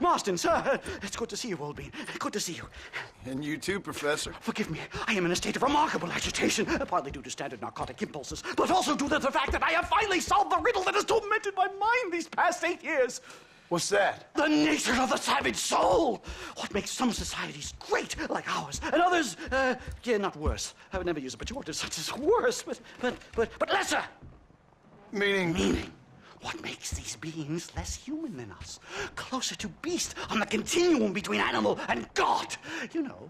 Marston, sir. It's good to see you, old bean. Good to see you. And you too, Professor. Forgive me. I am in a state of remarkable agitation, partly due to standard narcotic impulses, but also due to the fact that I have finally solved the riddle that has tormented my mind these past 8 years. What's that? The nature of the savage soul. What makes some societies great, like ours, and others, not worse. I would never use a pejorative such as worse, but lesser. Meaning? What makes these beings less human than us? Closer to beast on the continuum between animal and God. You know,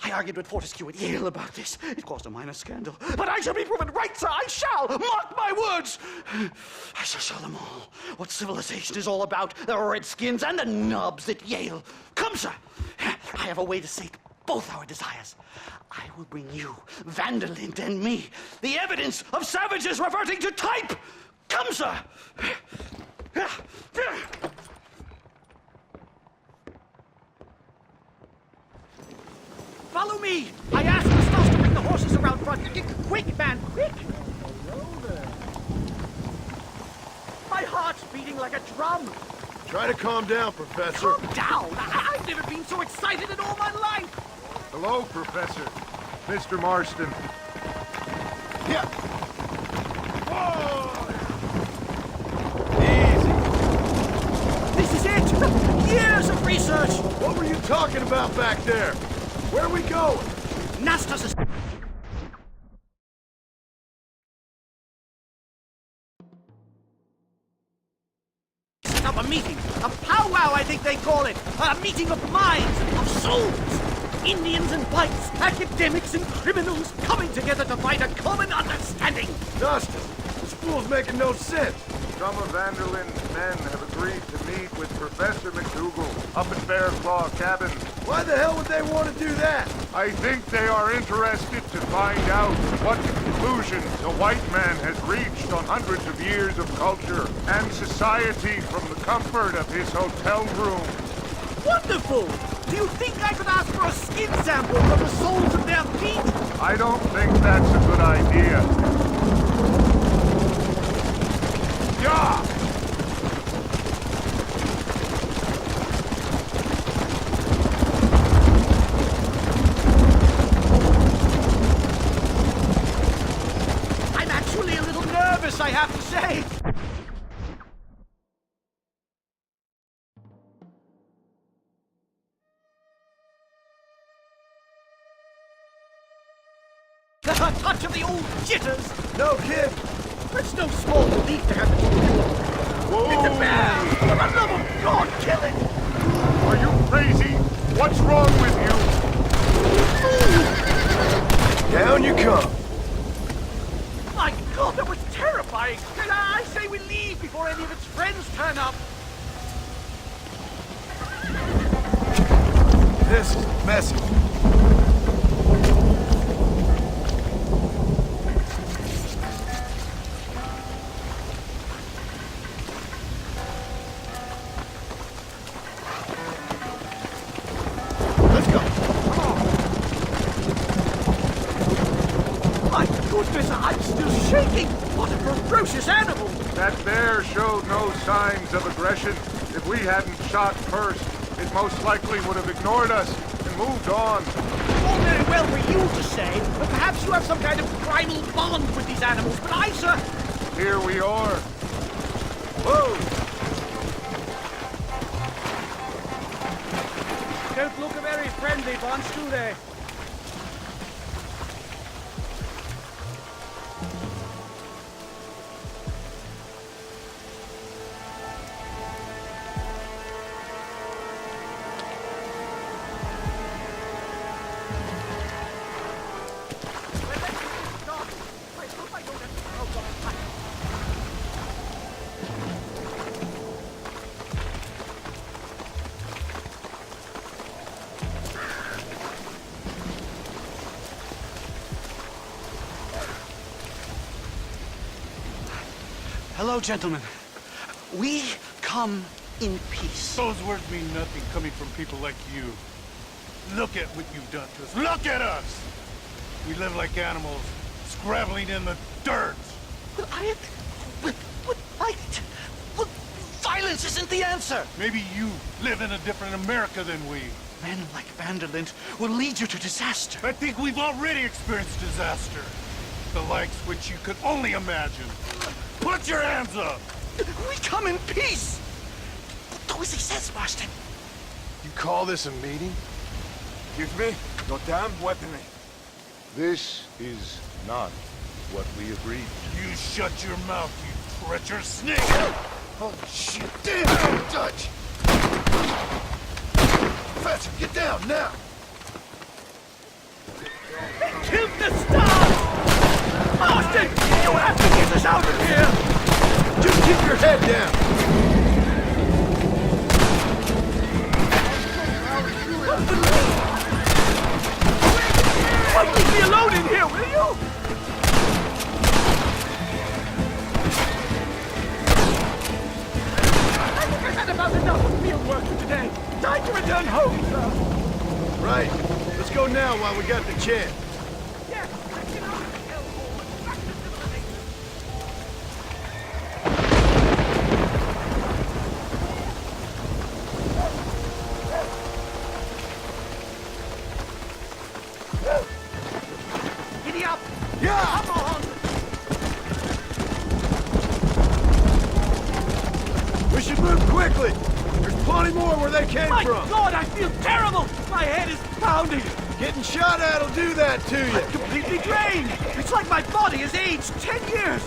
I argued with Fortescue at Yale about this. It caused a minor scandal. But I shall be proven right, sir. I shall. Mark my words. I shall show them all what civilization is all about. The redskins and the nubs at Yale. Come, sir. I have a way to sate both our desires. I will bring you, Vanderlint, and me, the evidence of savages reverting to type. Come, sir! Follow me! I asked the Stoss to bring the horses around front. Quick, man, quick! My heart's beating like a drum. Try to calm down, Professor. Calm down? I've never been so excited in all my life. Hello, Professor. Mr. Marston. Yeah. Whoa! This is it! Years of research! What were you talking about back there? Where are we going? Nastas is... Set up a meeting. A powwow, I think they call it. A meeting of minds, of souls. Indians and whites, academics and criminals coming together to find a common understanding. Dustin, this fool's making no sense. Some of Vanderlyn's men have agreed to meet with Professor McDougal up at Bear Claw Cabin. Why the hell would they want to do that? I think they are interested to find out what conclusions the white man has reached on hundreds of years of culture and society from the comfort of his hotel room. Wonderful! Do you think I could ask for a skin sample from the soles of their feet? I don't think that's a good idea. Yeah! I'm actually a little nervous, I have to say. A touch of the old jitters. No kid. It's no small relief to have it. Whoa! It's a bear! For the love of God, kill it! Are you crazy? What's wrong with you? Down you come. My God, that was terrifying! I say we leave before any of its friends turn up. This is messy. goodness, I'm still shaking! What a ferocious animal! That bear showed no signs of aggression. If we hadn't shot first, it most likely would have ignored us and moved on. All very well for you to say, but perhaps you have some kind of primal bond with these animals, but I, sir... Here we are. Whoa! Don't look a very friendly bunch, do they? Hello, gentlemen. We come in peace. Those words mean nothing coming from people like you. Look at what you've done to us. Look at us! We live like animals, scrabbling in the dirt. But violence isn't the answer. Maybe you live in a different America than we. Men like Vanderlint will lead you to disaster. I think we've already experienced disaster. The likes which you could only imagine. Put your hands up! We come in peace! Do as he says, Marston. You call this a meeting? Give me your damn weaponry. This is not what we agreed. You shut your mouth, you treacherous snake! Oh, shit! Damn, Dutch! Fetcher, get down, now! Kill the stars! Marston, you have to get us out of here! Just keep your head down! Why leave me alone in here, will you? I think I've had about enough of field work for today. Time to return home, sir. Right. Let's go now while we got the chance. Yes, let's get out of this hellhole and back to civilization. Giddy up! Yeah! Come on! We should move quickly! There's plenty more where they came My from! God, I feel terrible! My head is pounding! Getting shot at'll do that to you! I'm completely drained! It's like my body has aged 10 years!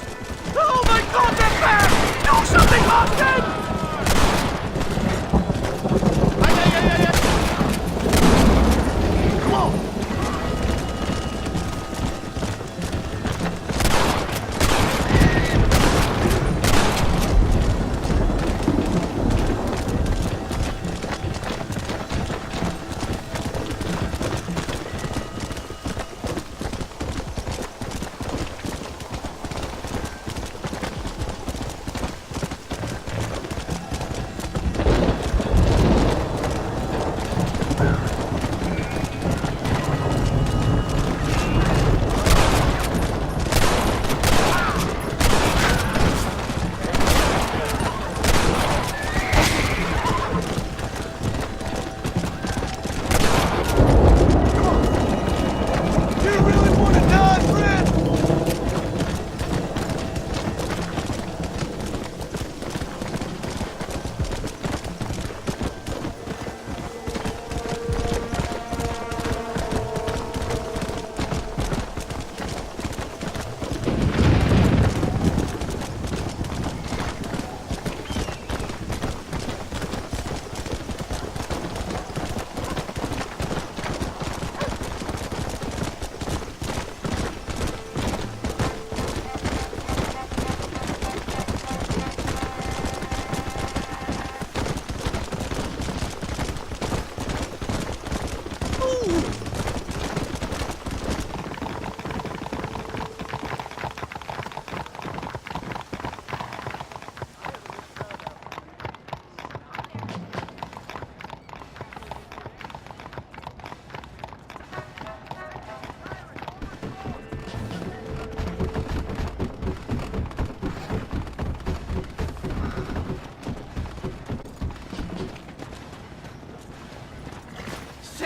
Oh my God, they're back! Do something, Austin! Come on!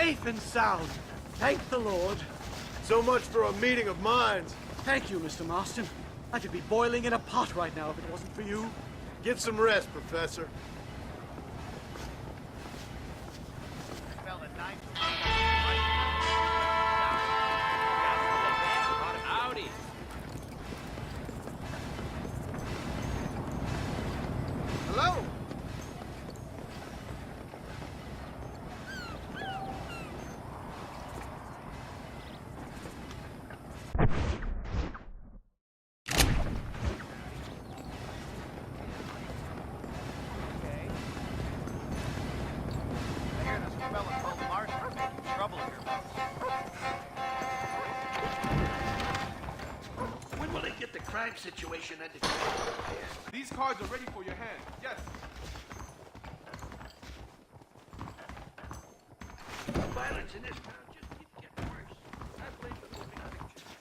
safe and sound. Thank the Lord. So much for a meeting of minds. Thank you, Mr. Marston. I could be boiling in a pot right now if it wasn't for you. Get some rest, Professor. Howdy. Hello? When will they get the crime situation under control? These cards are ready for your hand. Yes. Violence in this town just keeps getting worse. I blame the moving pictures.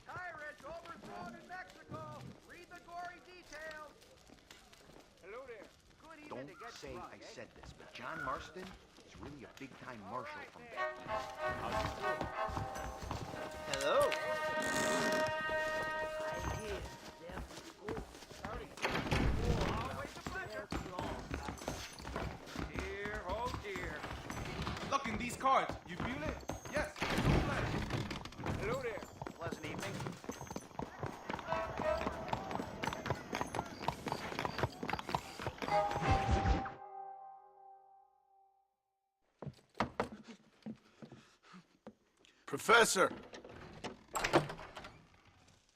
Tyrant overthrown in Mexico. Read the gory details. Hello there. Good evening Don't to get say drunk, I eh? said this, but John Marston is really a big-time marshal from back east. Hello. Always a pleasure. Dear, oh dear. Look in these cards. You feel it? Yes. Hello there. Pleasant evening. Professor!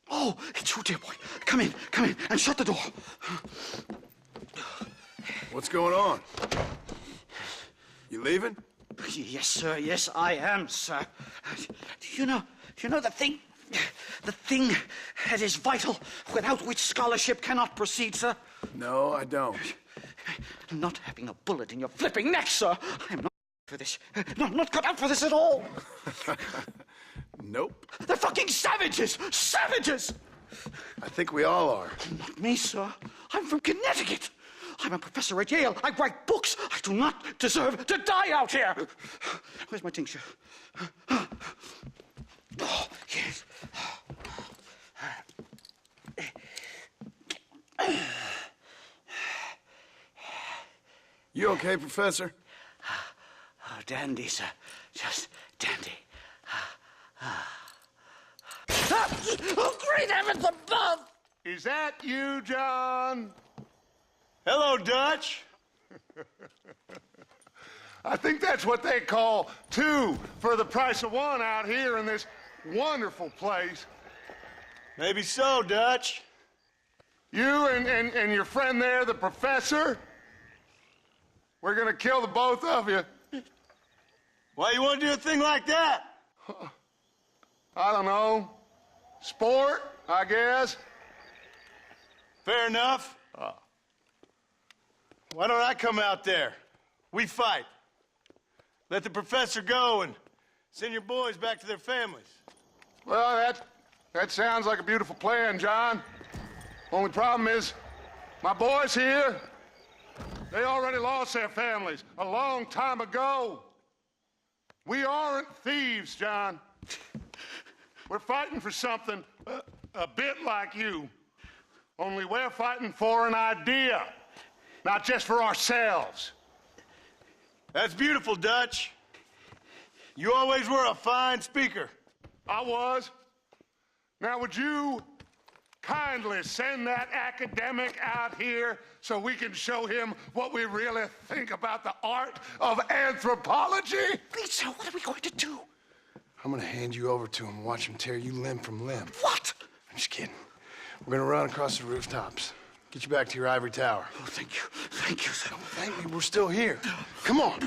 Oh, it's you, dear boy. Come in, and shut the door. What's going on? You leaving? Yes, sir. Yes, I am, sir. You know the thing that is vital, without which scholarship cannot proceed, sir. No, I don't. Not having a bullet in your flipping neck, sir. I'm not for this. No, I'm not cut out for this at all. Nope. They're fucking savages! Savages! I think we all are. Not me, sir. I'm from Connecticut. I'm a professor at Yale. I write books. I do not deserve to die out here. Where's my tincture? Oh, yes. You okay, Professor? Oh, dandy, sir. Just dandy. Oh, great heavens above! Is that you, John? Hello, Dutch. I think that's what they call two for the price of one out here in this wonderful place. Maybe so, Dutch. You and your friend there, the professor, we're gonna kill the both of you. Why you want to do a thing like that? I don't know. Sport, I guess. Fair enough. Why don't I come out there? We fight. Let the professor go and send your boys back to their families. Well, that sounds like a beautiful plan, John. Only problem is, my boys here, they already lost their families a long time ago. We aren't thieves, John. We're fighting for something a bit like you. Only we're fighting for an idea, not just for ourselves. That's beautiful, Dutch. You always were a fine speaker. I was. Now, would you kindly send that academic out here so we can show him what we really think about the art of anthropology? Please, sir, what are we going to do? I'm gonna hand you over to him and watch him tear you limb from limb. What? I'm just kidding. We're gonna run across the rooftops. Get you back to your ivory tower. Oh, thank you. Thank you, sir. Thank me, we're still here. Come on.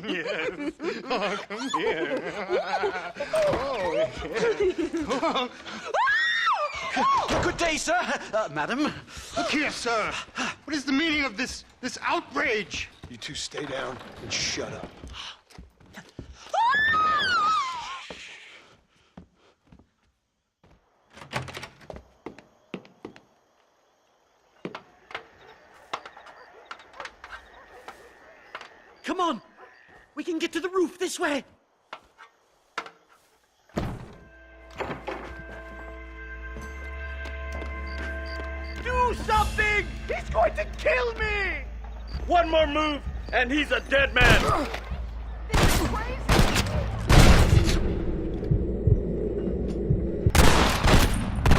Yes. Oh, come here. Oh, yeah. Good day, sir. Madam. Look here, sir. What is the meaning of this outrage? You two stay down and shut up. Come on! We can get to the roof this way! Do something! He's going to kill me! One more move, and he's a dead man! This is crazy!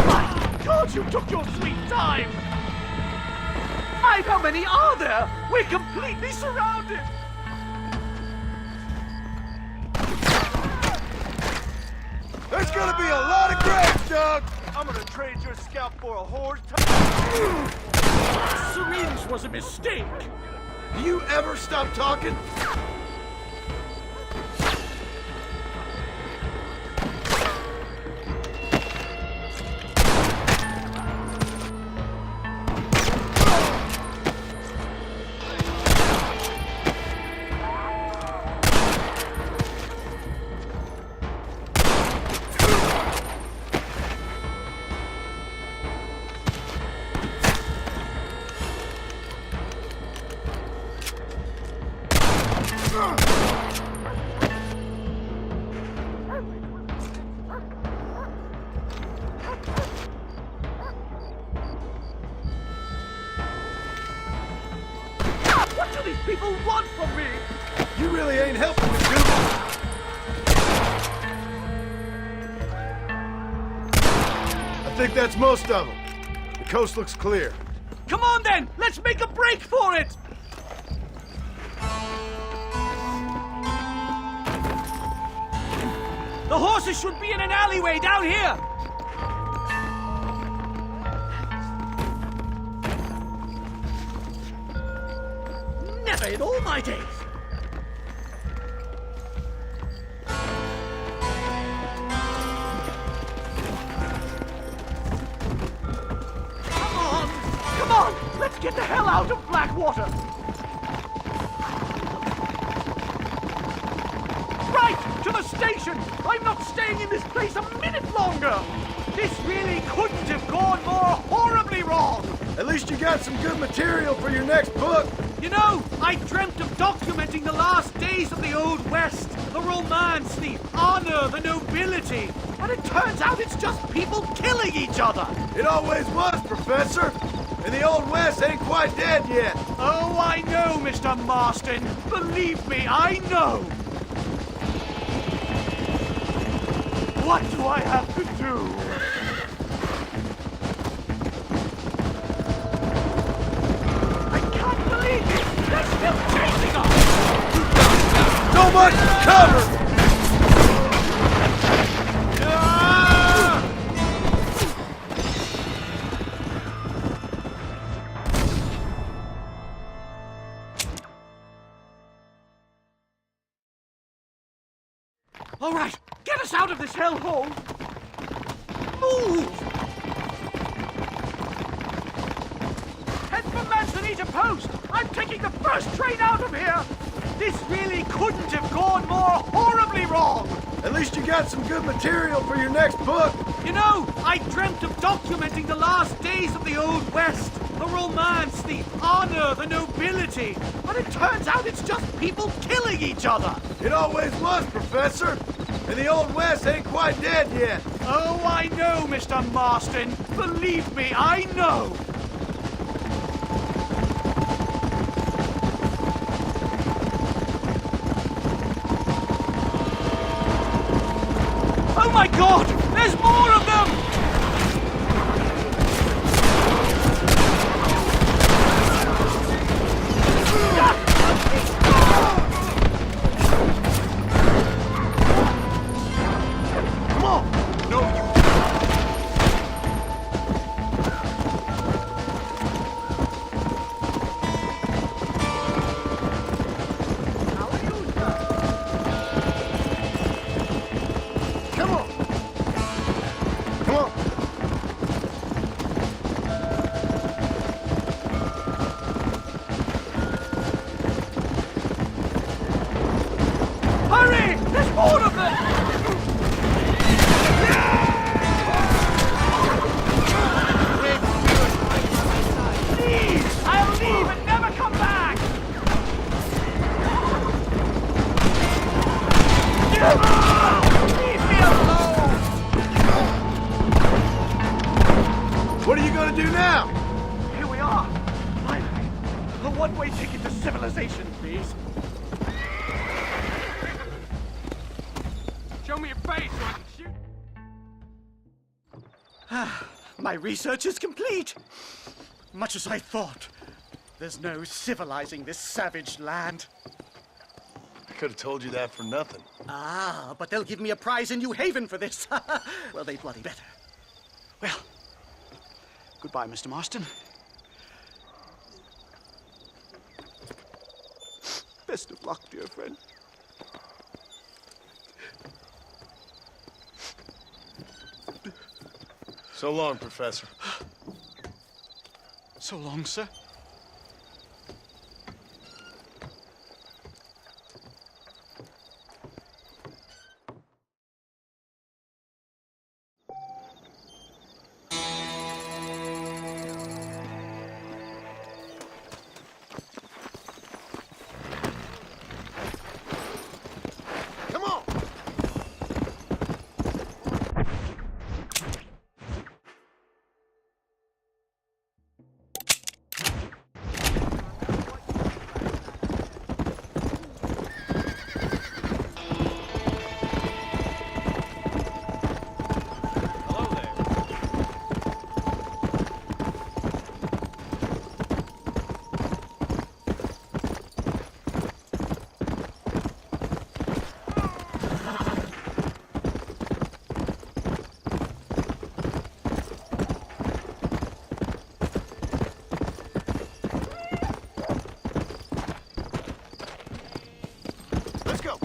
My God, you took your sweet time! How many are there? We're completely surrounded! There's gonna be a lot of graves, Doug! I'm gonna trade your scalp for a horse. Syringe was a mistake! Do you ever stop talking? What do these people want from me? You really ain't helping me, dude. I think that's most of them. The coast looks clear. Come on then! Let's make a break for it! The horses should be in an alleyway down here! Never in all my days! Come on! Let's get the hell out of Blackwater! Right! To the station! I'm not staying in this place a minute longer! This really couldn't have gone more horribly wrong! At least you got some good material for your next book. You know, I dreamt of documenting the last days of the Old West, the romance, the honor, the nobility. And it turns out it's just people killing each other. It always was, Professor. And the Old West ain't quite dead yet. Oh, I know, Mr. Marston. Believe me, I know. What do I have to do? I can't believe it! They're still chasing us! So much cover! All right, get us out of this hellhole! Move! Head for Manzanita Post! I'm taking the first train out of here! This really couldn't have gone more horribly wrong! At least you got some good material for your next book. You know, I dreamt of documenting the last days of the Old West, the romance, the honor, the nobility. But it turns out it's just people killing each other. It always was, Professor. And the Old West ain't quite dead yet. Oh, I know, Mr. Marston. Believe me, I know. Oh my God! There's more of them! Come on! No, you... Come on! a one-way ticket to civilization, please. Show me your face so I can shoot. My research is complete. Much as I thought. There's no civilizing this savage land. I could have told you that for nothing. Ah, but they'll give me a prize in New Haven for this. Well, they bloody better. Well, goodbye, Mr. Marston. Best of luck, dear friend. So long, Professor. So long, sir. Come on! Hello there. Let's go!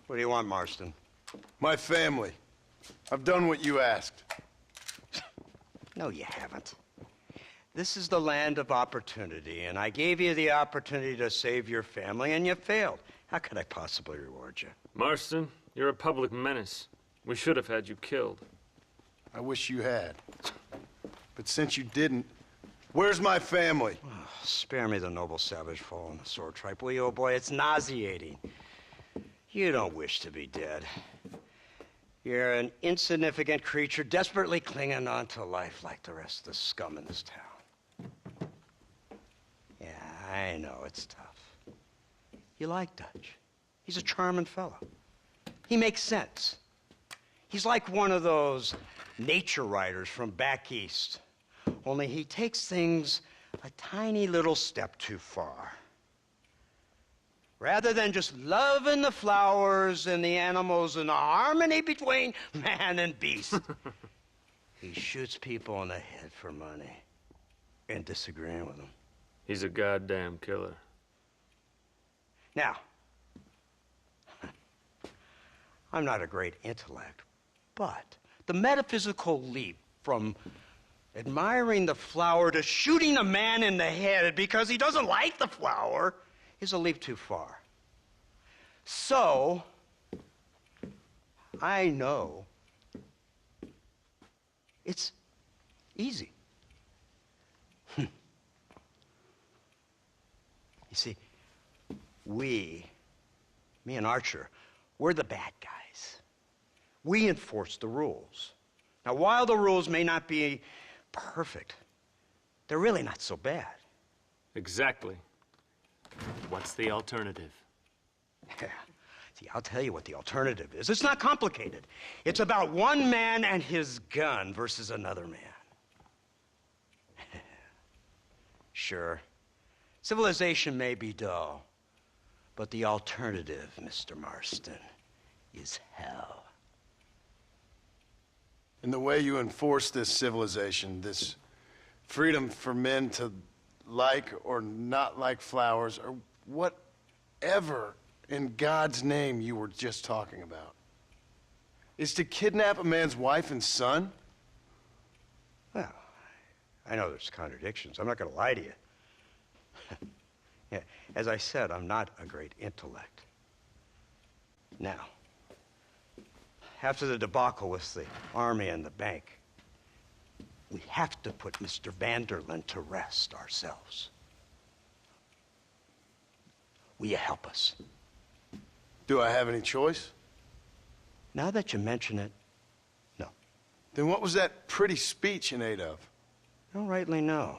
What do you want, Marston? My family. I've done what you asked. No, you haven't. This is the land of opportunity, and I gave you the opportunity to save your family, and you failed. How could I possibly reward you? Marston, you're a public menace. We should have had you killed. I wish you had. But since you didn't, where's my family? Oh, spare me the noble savage fall on the sword tripe, will you, old boy? It's nauseating. You don't wish to be dead. You're an insignificant creature desperately clinging on to life like the rest of the scum in this town. Yeah, I know it's tough. You like Dutch. He's a charming fellow. He makes sense. He's like one of those nature writers from back east. Only he takes things a tiny little step too far. Rather than just loving the flowers and the animals and the harmony between man and beast, he shoots people in the head for money and disagreeing with them. He's a goddamn killer. Now, I'm not a great intellect, but the metaphysical leap from admiring the flower to shooting a man in the head because he doesn't like the flower is a leap too far. So, I know it's easy. You see, me and Archer, we're the bad guys. We enforce the rules. Now, while the rules may not be perfect, they're really not so bad. Exactly. What's the alternative? Yeah. See, I'll tell you what the alternative is. It's not complicated. It's about one man and his gun versus another man. Sure, civilization may be dull, but the alternative, Mr. Marston, is hell. And the way you enforce this civilization, this freedom for men to like or not like flowers, or whatever in God's name you were just talking about, is to kidnap a man's wife and son? Well, I know there's contradictions. I'm not going to lie to you. Yeah, as I said, I'm not a great intellect. Now, after the debacle with the army and the bank, we have to put Mr. Vanderlyn to rest ourselves. Will you help us? Do I have any choice? Now that you mention it, no. Then what was that pretty speech in aid of? I don't rightly know,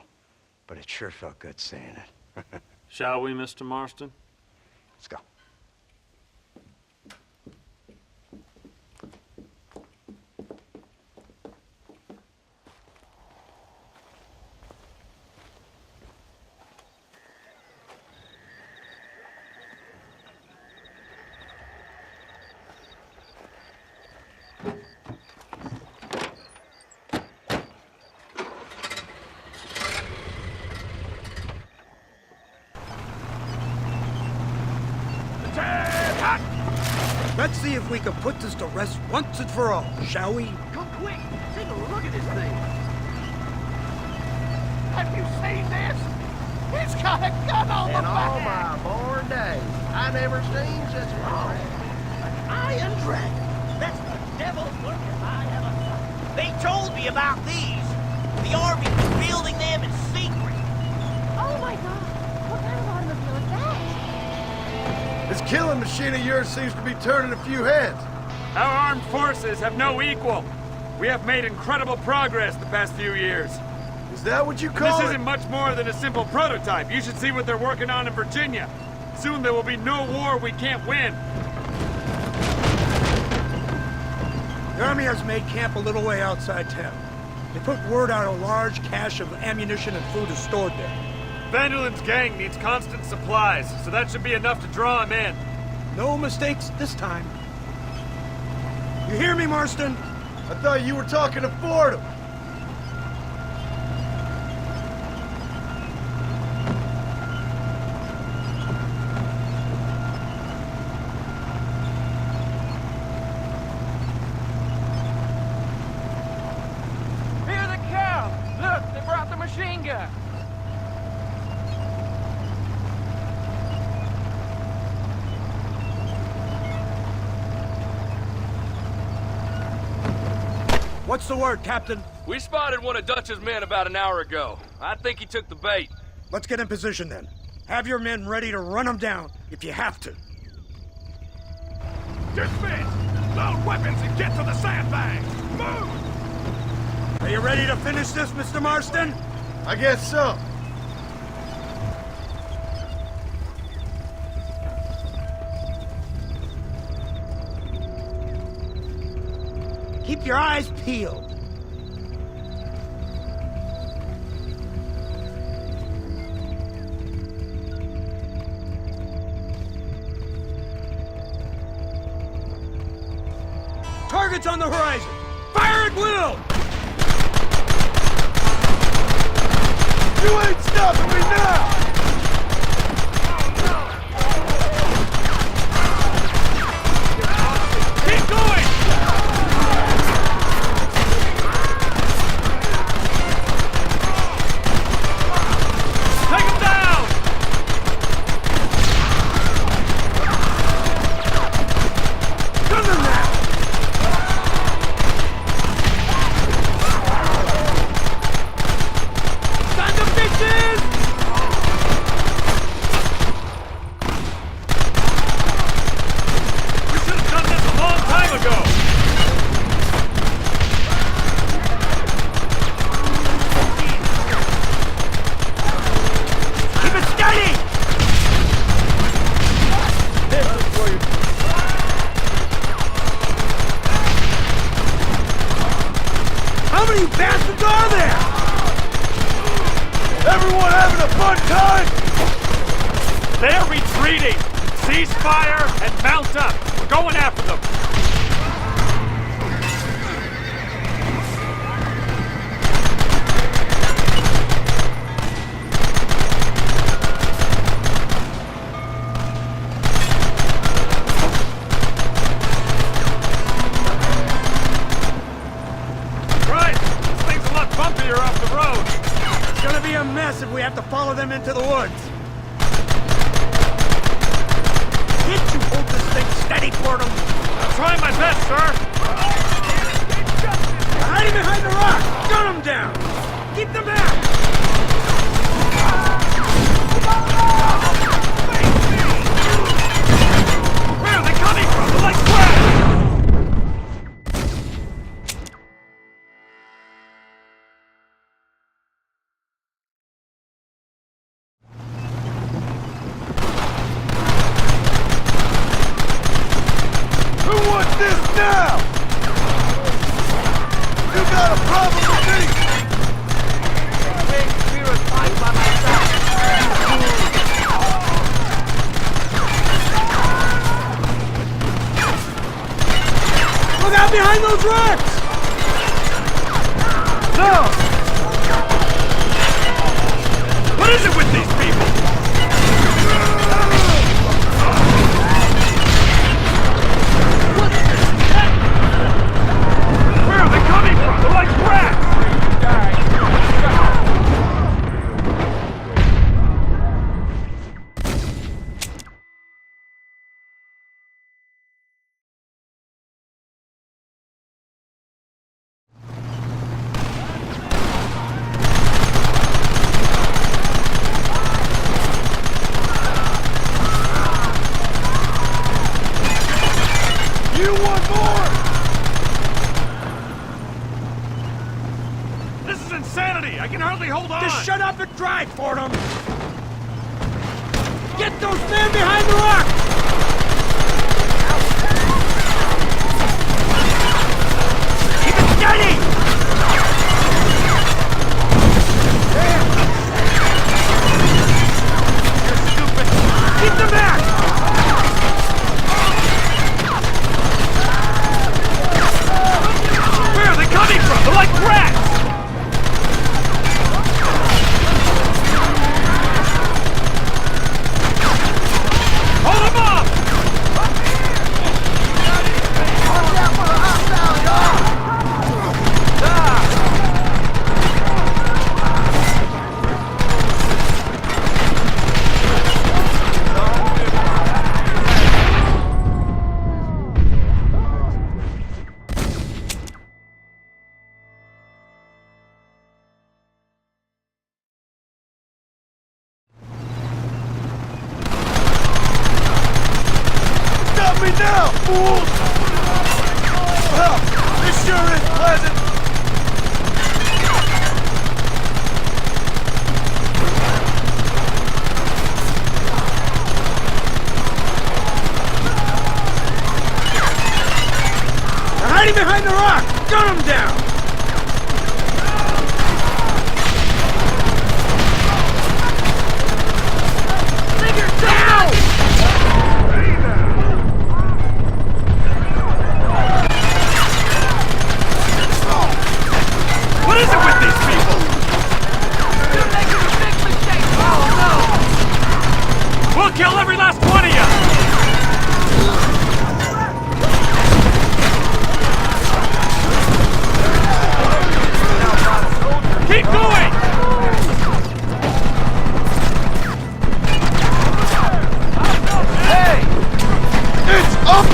but it sure felt good saying it. Shall we, Mr. Marston? Let's go. Let's see if we can put this to rest once and for all, shall we? Come quick! Take a look at this thing! Have you seen this? He's got a gun on the back! In all my born days, I never seen such a thing. An iron dragon. That's the devil's work if I ever saw. They told me about these. The army was building them in secret. Oh my god! What kind of automobile is that? This killing machine of yours seems to be turning a few heads. Our armed forces have no equal. We have made incredible progress the past few years. Is that what you call This it? isn't much more than a simple prototype. You should see what they're working on in Virginia. Soon there will be no war we can't win. The army has made camp a little way outside town. They put word out a large cache of ammunition and food is stored there. Vanderlyn's gang needs constant supplies, so that should be enough to draw him in. No mistakes this time. You hear me, Marston? I thought you were talking to Fordham. Here they come! Look, they brought the machine gun! What's the word, Captain? We spotted one of Dutch's men about an hour ago. I think he took the bait. Let's get in position then. Have your men ready to run them down if you have to. Dismiss! Load weapons and get to the sandbags! Move! Are you ready to finish this, Mr. Marston? I guess so. Keep your eyes peeled. Targets on the horizon! Fire at will! You ain't stopping me now! They're retreating! Cease fire and mount up! We're going after them! Right! This thing's a lot bumpier off the road! It's gonna be a mess if we have to follow them into the woods. Can't you hold this thing steady for them? I'm trying my best, sir! They're hiding behind the rock! Gun them down! Keep them back! Where are they coming from? They're like crap! Who wants this now? You got a problem with me? Big spirit fight by my side. Look out behind those rocks! No! What is it with these people? Where are they coming from? They're like rats! You want more? This is insanity! I can hardly hold on! Just shut up and drive for them! Get those men behind the rock! Keep it steady! You're stupid! Keep them back! Where are they coming from? They're like rats! Hold them up! Stop me now, fools! Well, this sure is pleasant. They're hiding behind the rock! Gun them down! Figure down! What is it with these people? You're making a big mistake! Oh no! We'll kill every last one of you! Keep going! Hey! It's up!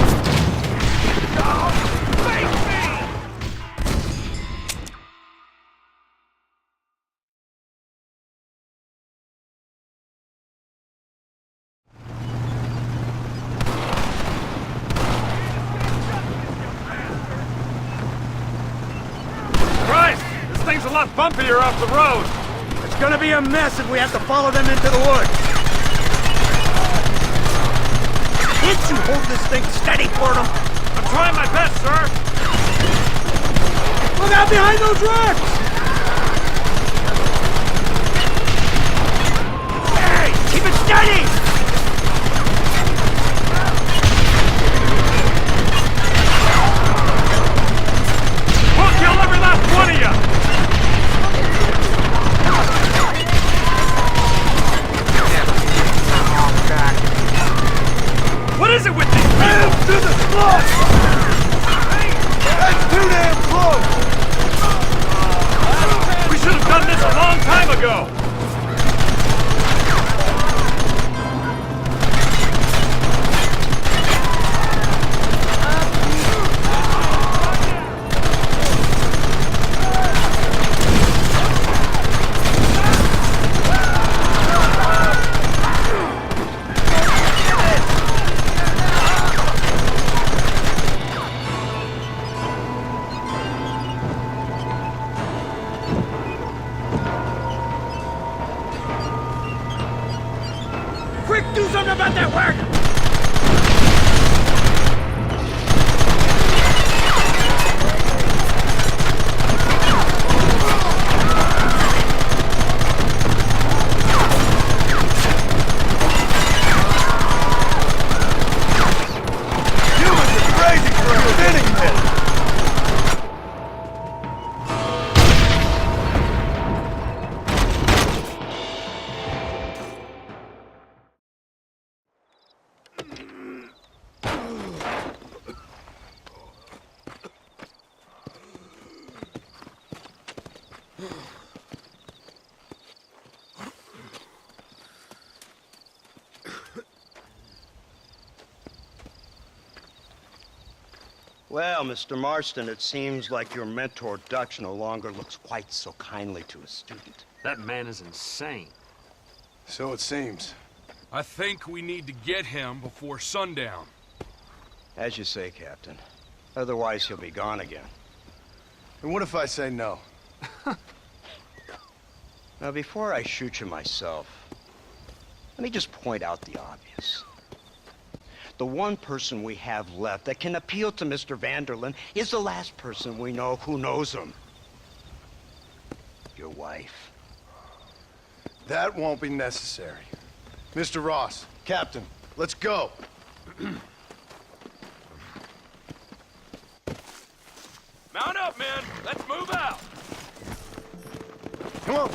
Christ! This thing's a lot bumpier off the road! It's gonna be a mess if we have to follow them into the woods. Can't you hold this thing steady for them? I'm trying my best, sir! Look out behind those rocks! Hey, keep it steady! Look! That's too damn close! We should have done this a long time ago! Quick, do something about that wagon! Humans are crazy for a spinning mill! Well, Mr. Marston, it seems like your mentor Dutch no longer looks quite so kindly to his student. That man is insane. So it seems. I think we need to get him before sundown. As you say, Captain. Otherwise, he'll be gone again. And what if I say no? Now, before I shoot you myself, let me just point out the obvious. The one person we have left that can appeal to Mr. Vanderlyn is the last person we know who knows him. Your wife. That won't be necessary. Mr. Ross, Captain, let's go. Mount up, men! Let's move out! Come on.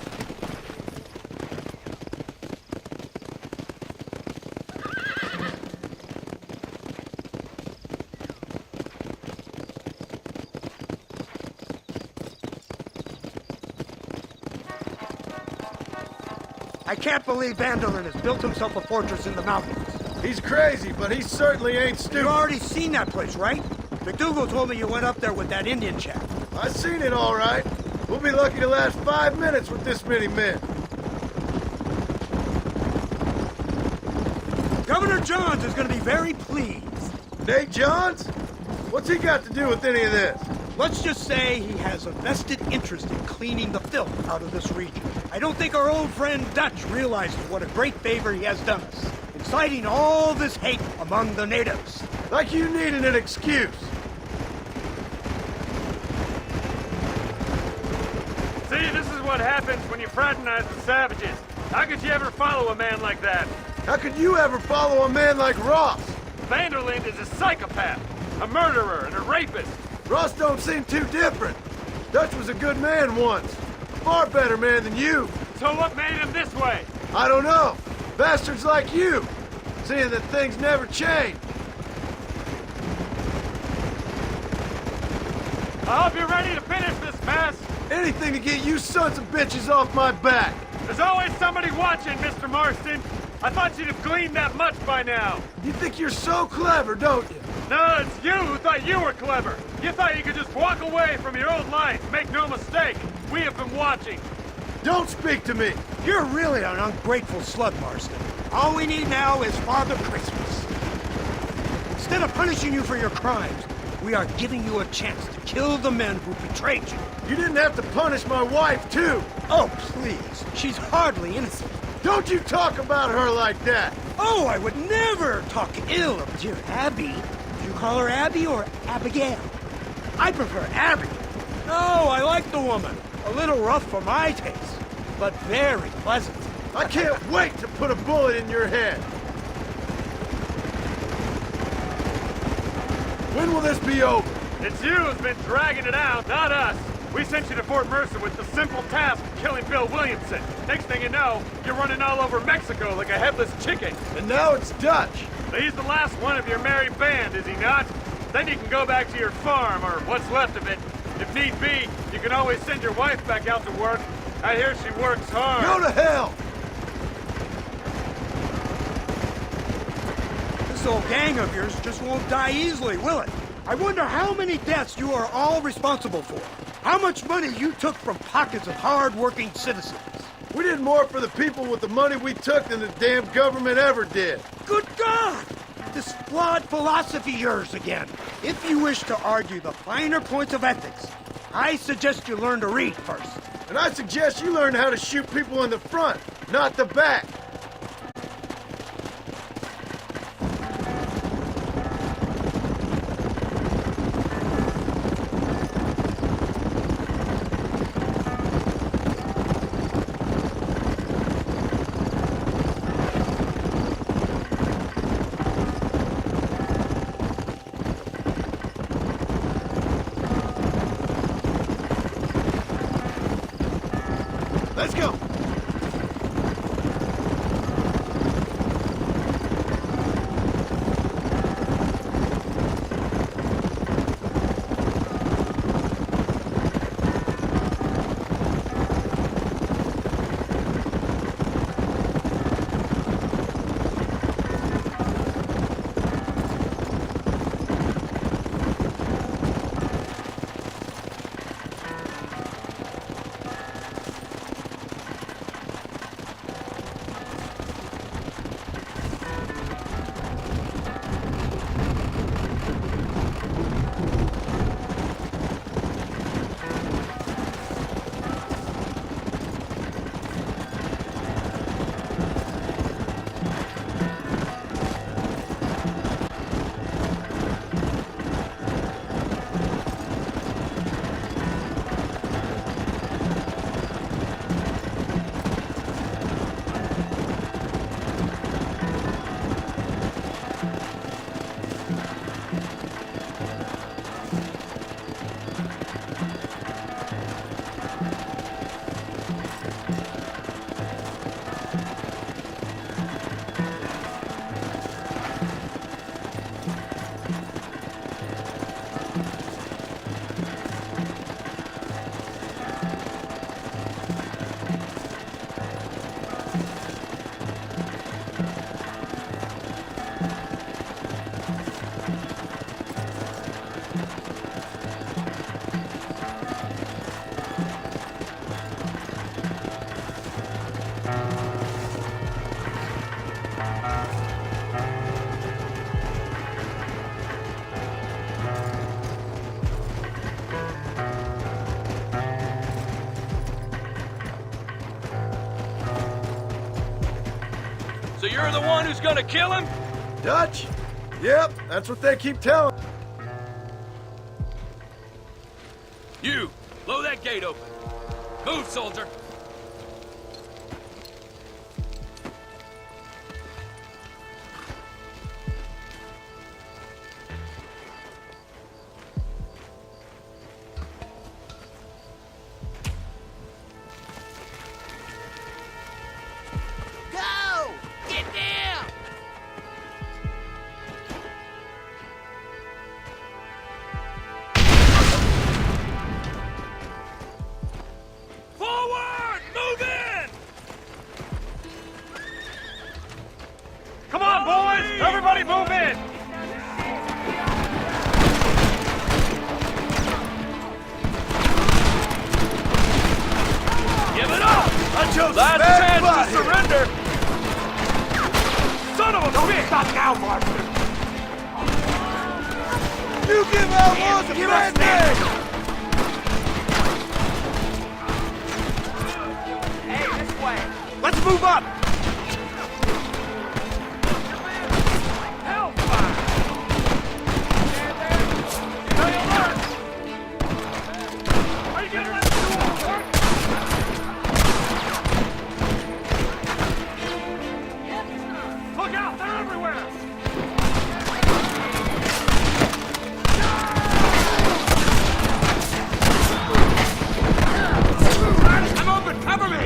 I can't believe Vanderlyn has built himself a fortress in the mountains. He's crazy, but he certainly ain't You've stupid. already seen that place, right? McDougal told me you went up there with that Indian chap. I seen it all right. We'll be lucky to last 5 minutes with this many men. Governor Johns is going to be very pleased. Nate Johns? What's he got to do with any of this? Let's just say he has a vested interest in cleaning the filth out of this region. I don't think our old friend Dutch realizes what a great favor he has done us, inciting all this hate among the natives. Like you needed an excuse. See, this is what happens when you fraternize the savages. How could you ever follow a man like that? How could you ever follow a man like Ross? Vanderlyn is a psychopath, a murderer, and a rapist. Ross don't seem too different. Dutch was a good man once. Far better man than you. So what made him this way? I don't know. Bastards like you. Seeing that things never change. I hope you're ready to finish this mess. Anything to get you sons of bitches off my back. There's always somebody watching, Mr. Marston. I thought you'd have gleaned that much by now. You think you're so clever, don't you? No, it's you who thought you were clever. You thought you could just walk away from your old life. Make no mistake, we have been watching. Don't speak to me. You're really an ungrateful slug, Marston. All we need now is Father Christmas. Instead of punishing you for your crimes, we are giving you a chance to kill the men who betrayed you. You didn't have to punish my wife, too. Oh, please. She's hardly innocent. Don't you talk about her like that. Oh, I would never talk ill of dear Abby. Do you call her Abby or Abigail? I prefer Abby. No, I like the woman. A little rough for my taste, but very pleasant. I can't wait to put a bullet in your head. When will this be over? It's you who's been dragging it out, not us. We sent you to Fort Mercer with the simple task of killing Bill Williamson. Next thing you know, you're running all over Mexico like a headless chicken. And now it's Dutch. But he's the last one of your merry band, is he not? Then you can go back to your farm, or what's left of it. If need be, you can always send your wife back out to work. I hear she works hard. Go to hell! This old gang of yours just won't die easily, will it? I wonder how many deaths you are all responsible for. How much money you took from pockets of hard-working citizens. We did more for the people with the money we took than the damn government ever did. Good God! This flawed philosophy of yours again. If you wish to argue the finer points of ethics, I suggest you learn to read first. And I suggest you learn how to shoot people in the front, not the back. Let's go! So you're the one who's gonna kill him? Dutch? Yep, that's what they keep telling. You, blow that gate open. Move, soldier. Go! Get down! Forward! Move in! Come on, boys! Everybody move in! Give it up! I chose Last bad chance spot to here. surrender! Son of a bitch! Stop now, Martin! You give outlaws a bad name! Hey, this way! Let's move up! Hellfire! Stay alert! Are you gonna let me do all the work? Look out! They're everywhere! I'm open! Cover me!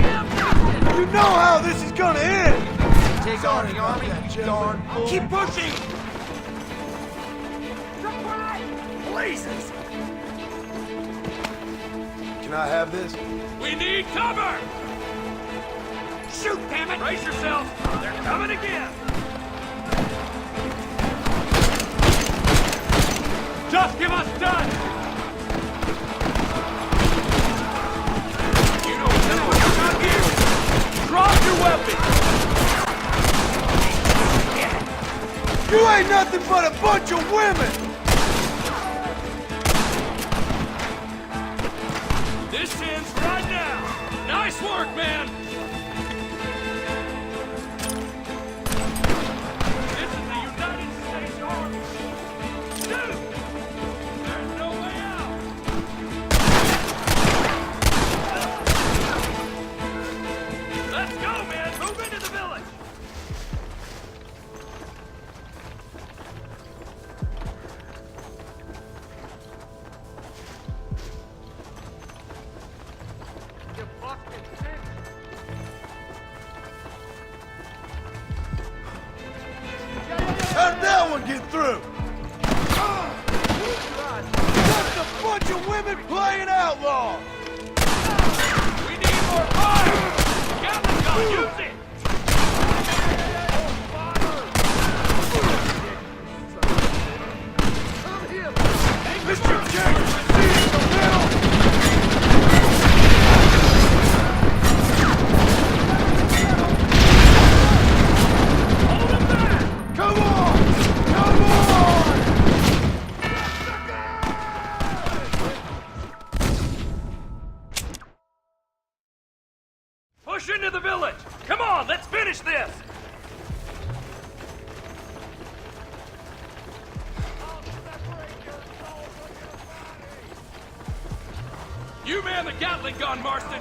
You know how this is gonna end! Take on the army, you darn fool! Keep pushing! Surprise! blazes! Can I have this? We need cover! Shoot, damn it! Brace yourselves! They're coming again! Just give us done! You know what's out here? Drop your weapon! You ain't nothing but a bunch of women! This ends right now! Nice work, man! This is the United States Army! Dude! There's no way out! Let's go, man! Move into the village! You fucking bitch! How did that one get through? Just a bunch of women playing outlaw! We need more fire! Gatling gun, use it! Mr. James, see in the middle! Hold him back! Come on! Come on! Push into the village! Come on, let's finish this! You man the Gatling gun, Marston!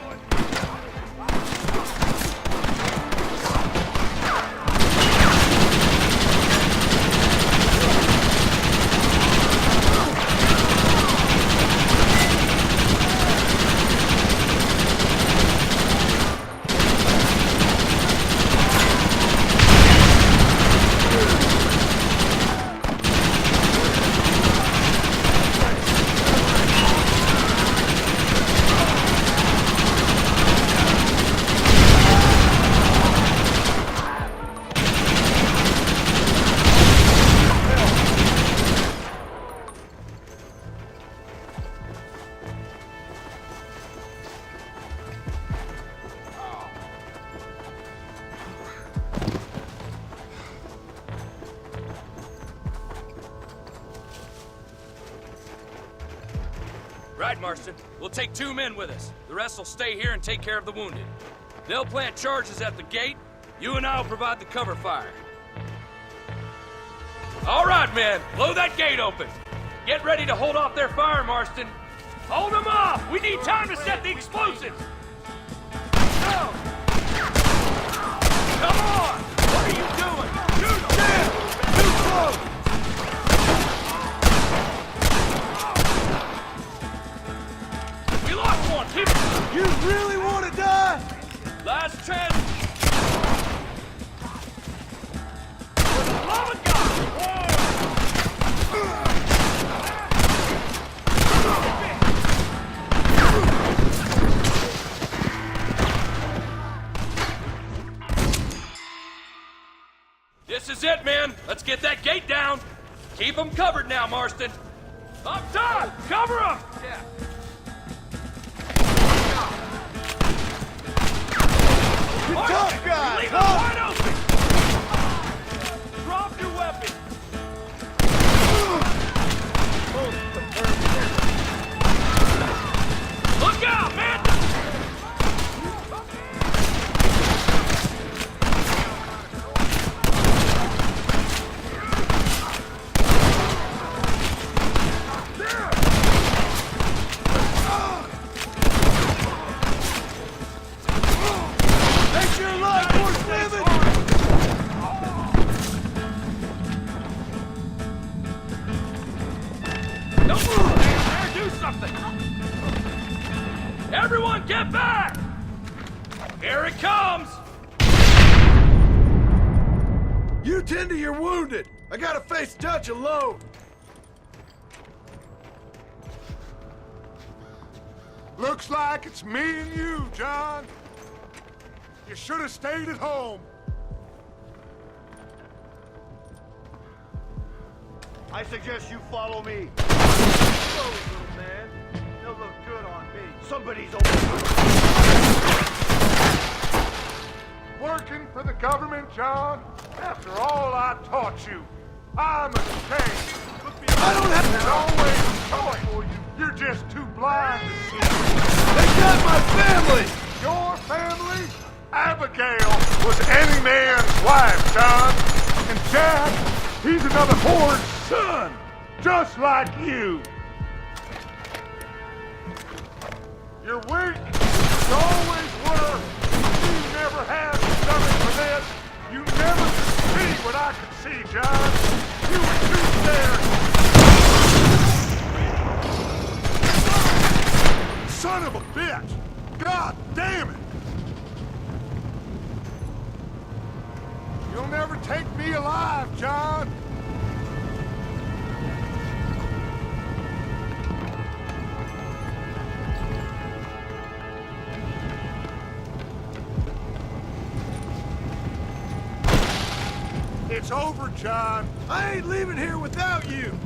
Right, Marston. We'll take 2 men with us. The rest will stay here and take care of the wounded. They'll plant charges at the gate. You and I will provide the cover fire. All right, men. Blow that gate open. Get ready to hold off their fire, Marston. Hold them off! We need time to set the explosives! Go! Come on! What are you doing? Shoot them! Damn! Too close! We lost one! Keep it! You really want to die? Last chance! For the love of God! This is it, man. Let's get that gate down. Keep them covered now, Marston. Up top! Cover them! Yeah. Tough guy! Leave them wide open! Drop your weapon! Look out, man! Make your life worth living! Don't move, man! Do something! Everyone get back! Here it comes! You tend to your wounded. I gotta face Dutch alone. Looks like it's me and you, John. You should have stayed at home. I suggest you follow me. Whoa, little man. They'll look good on me. Somebody's over. Working for the government, John? After all I taught you, I'm ashamed. I don't have There's always a choice for you. You're just too blind to see. They got my family! Your family? Abigail was any man's wife, John. And Jack, he's another whore's son, just like you. You're weak. You always were. You never had the stomach for this. You never could see what I could see, John. You were too scared. Son of a bitch! God damn it! You'll never take me alive, John! It's over, John. I ain't leaving here without you.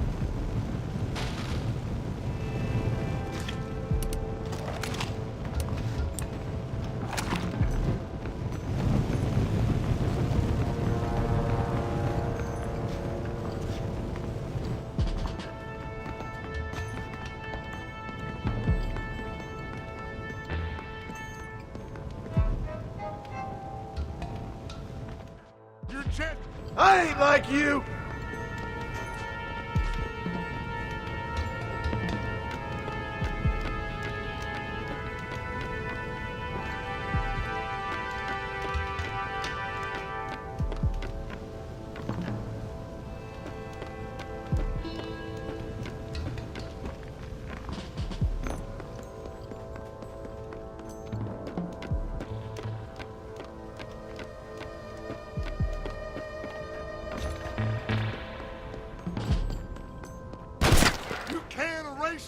I ain't like you!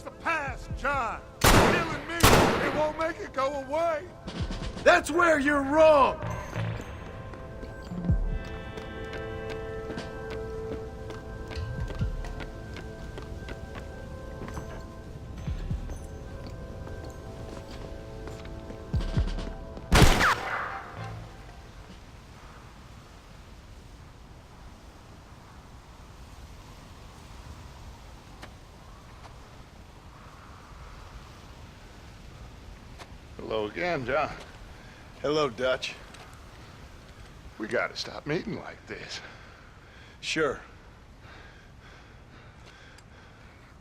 The past, John. Killing me, it won't make it go away. That's where you're wrong. Hello again, John. Hello, Dutch. We gotta stop meeting like this. Sure.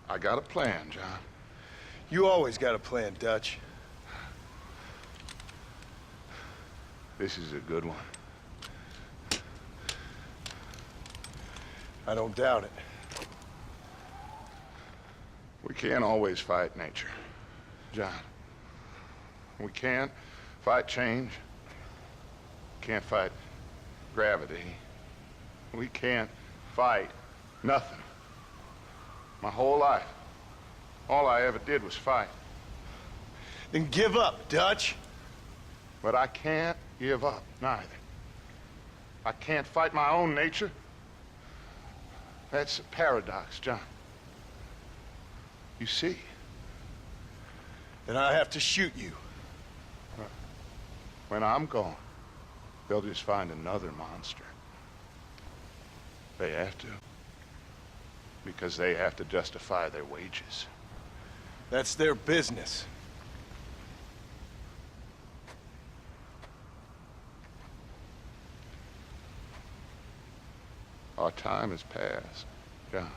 I got a plan, John. You always got a plan, Dutch. This is a good one. I don't doubt it. We can't always fight nature, John. We can't fight change. Can't fight gravity. We can't fight nothing. My whole life, all I ever did was fight. Then give up, Dutch. But I can't give up, neither. I can't fight my own nature. That's a paradox, John. You see? Then I have to shoot you. When I'm gone, they'll just find another monster. They have to. Because they have to justify their wages. That's their business. Our time has passed, John.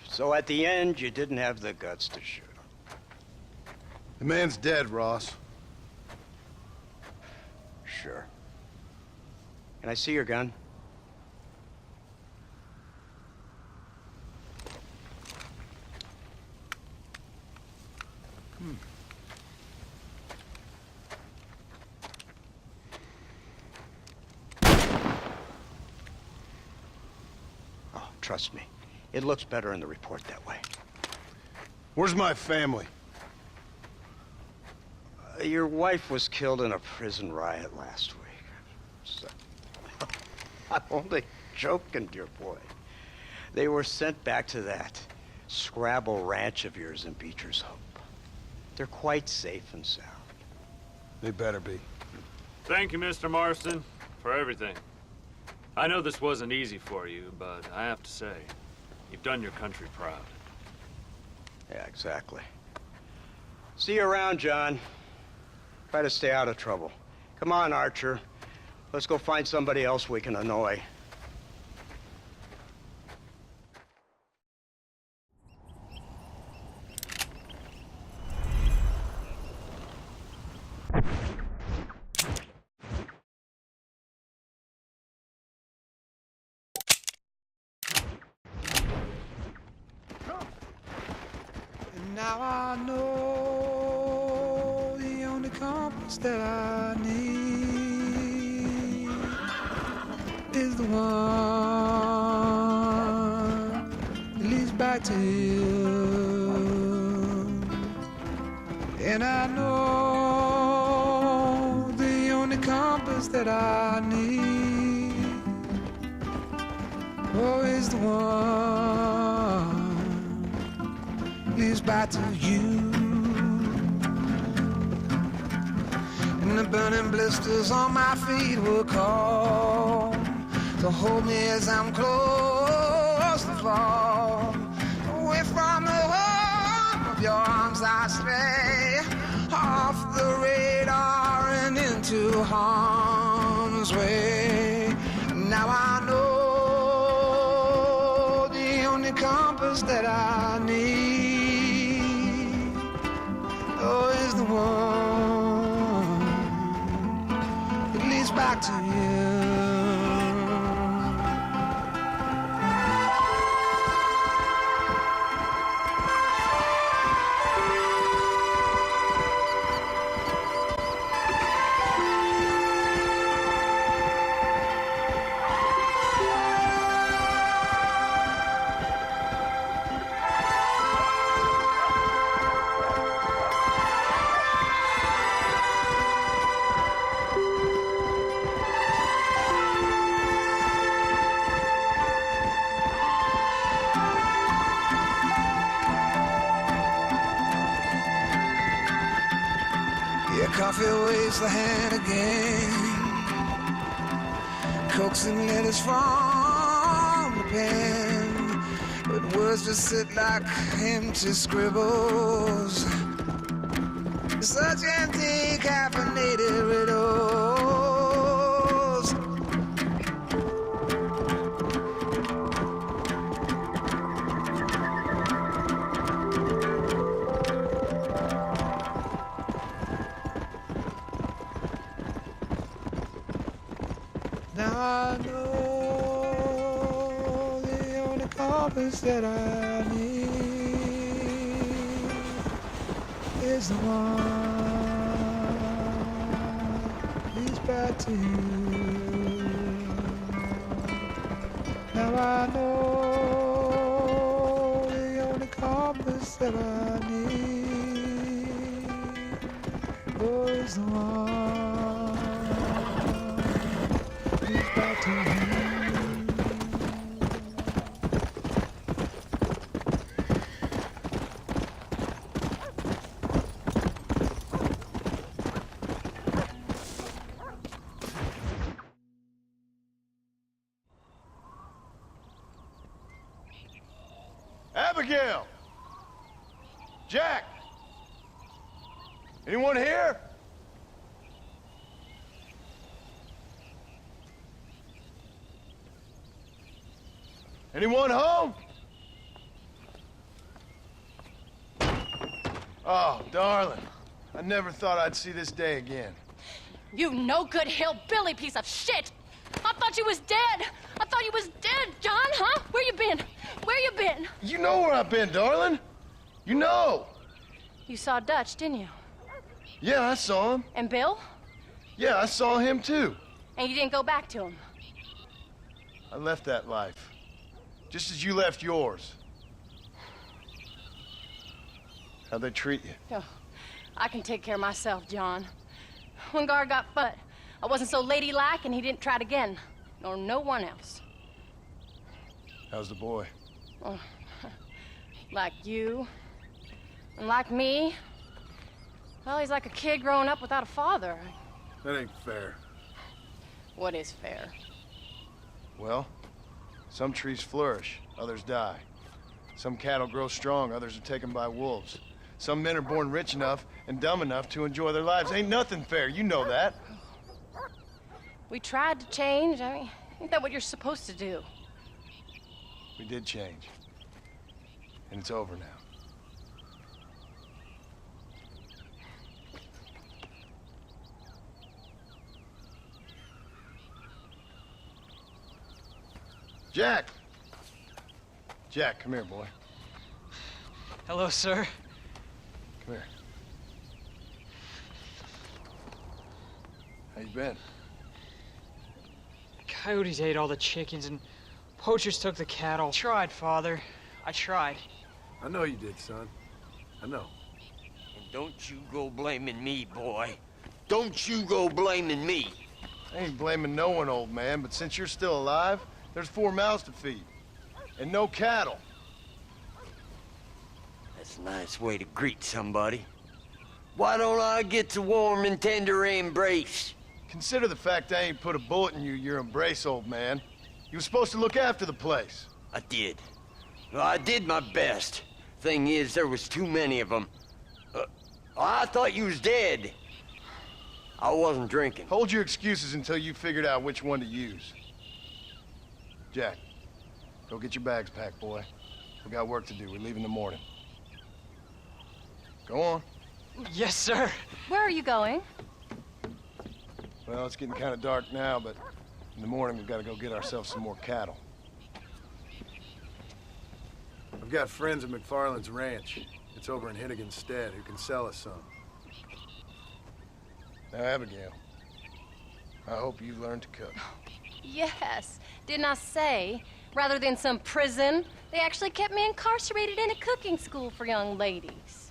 So at the end, you didn't have the guts to shoot him. The man's dead, Ross. Sure. Can I see your gun? Trust me, it looks better in the report that way. Where's my family? Your wife was killed in a prison riot last week. So, I'm only joking, dear boy. They were sent back to that Scrabble ranch of yours in Beecher's Hope. They're quite safe and sound. They better be. Thank you, Mr. Marston, for everything. I know this wasn't easy for you, but I have to say, you've done your country proud. Yeah, exactly. See you around, John. Try to stay out of trouble. Come on, Archer. Let's go find somebody else we can annoy. Now I know the only compass that I need is the one that leads back to you. And I know the only compass that I need is the one leads back to you. And the burning blisters on my feet will call to hold me as I'm close to fall. Away from the home of your arms I stray, off the radar and into harm's way. Now I know the only compass that I need is the one that leads back to you. Coffee waves the hand again, coaxing letters from the pen, but words just sit like empty scribbles, such empty caffeinated riddles. Now I know the only compass that I need is the one leads back to you. Now I know the only compass that I need is the one. Back to you. Abigail! Jack! Anyone here? Anyone home? Oh, darling. I never thought I'd see this day again. You no-good hillbilly piece of shit! I thought you was dead! I thought you was dead, John, huh? Where you been? Where you been? You know where I've been, darling. You know. You saw Dutch, didn't you? Yeah, I saw him. And Bill? Yeah, I saw him too. And you didn't go back to him? I left that life. Just as you left yours. How'd they treat you? Oh, I can take care of myself, John. When Guard got butt, I wasn't so ladylike and he didn't try it again. Nor no one else. How's the boy? Oh, like you. And like me. Well, he's like a kid growing up without a father. That ain't fair. What is fair? Well, some trees flourish, others die. Some cattle grow strong, others are taken by wolves. Some men are born rich enough and dumb enough to enjoy their lives. Ain't nothing fair, you know that. We tried to change. I mean, ain't that what you're supposed to do? We did change. And it's over now. Jack! Jack, come here, boy. Hello, sir. Come here. How you been? Coyotes ate all the chickens and poachers took the cattle. I tried, Father. I tried. I know you did, son. I know. And don't you go blaming me, boy. Don't you go blaming me. I ain't blaming no one, old man, but since you're still alive, there's 4 mouths to feed. And no cattle. That's a nice way to greet somebody. Why don't I get the warm and tender embrace? Consider the fact I ain't put a bullet in your embrace, old man. You were supposed to look after the place. I did. Well, I did my best. Thing is, there was too many of them. I thought you was dead. I wasn't drinking. Hold your excuses until you figured out which one to use. Jack, go get your bags packed, boy. We got work to do. We leave in the morning. Go on. Yes, sir. Where are you going? Well, it's getting kind of dark now, but in the morning we've got to go get ourselves some more cattle. I've got friends at McFarland's ranch. It's over in Hennigan's stead who can sell us some. Now, Abigail, I hope you learn to cook. Yes. Didn't I say, rather than some prison, they actually kept me incarcerated in a cooking school for young ladies.